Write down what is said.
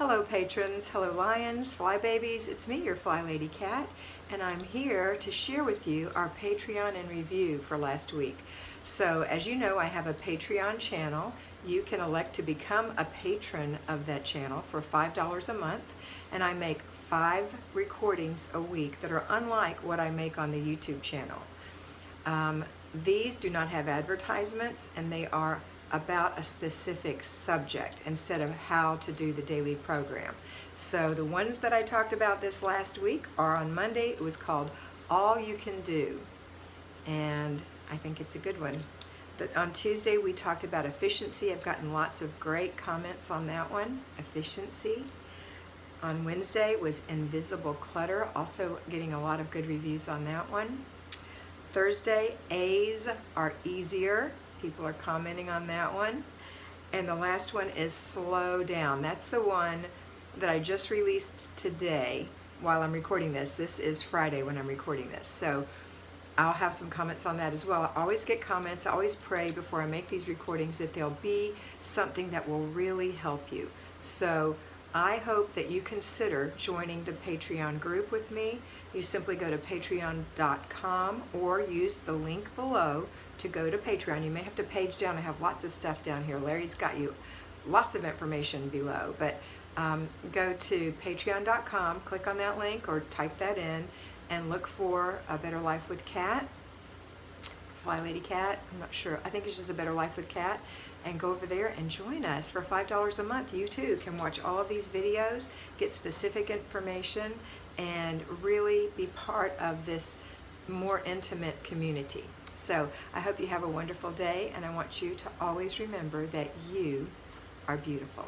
Hello patrons, hello lions, fly babies, it's me, your FlyLady Kat, and I'm here to share with you our Patreon and review for last week. So as you know, I have a Patreon channel. You can elect to become a patron of that channel for $5 a month, and I make 5 recordings a week that are unlike what I make on the YouTube channel. These do not have advertisements, and they are about a specific subject instead of how to do the daily program. So the ones that I talked about this last week are on Monday. It was called All You Can Do, and I think it's a good one. But on Tuesday we talked about efficiency. I've gotten lots of great comments on that one, efficiency. On Wednesday was invisible clutter, also getting a lot of good reviews on that one. Thursday, A's are easier. People are commenting on that one. And the last one is slow down. That's the one that I just released today while I'm recording this. This is Friday when I'm recording this. So I'll have some comments on that as well. I always get comments. I always pray before I make these recordings that there'll be something that will really help you. So I hope that you consider joining the Patreon group with me. You simply go to patreon.com or use the link below to go to Patreon. You may have to page down. I have lots of stuff down here. Larry's got you lots of information below, but go to patreon.com, click on that link or type that in and look for A Better Life with Kat, FlyLady Kat, I'm not sure. I think it's just A Better Life with Kat, and go over there and join us for $5 a month. You too can watch all of these videos, get specific information, and really be part of this more intimate community. So I hope you have a wonderful day, and I want you to always remember that you are beautiful.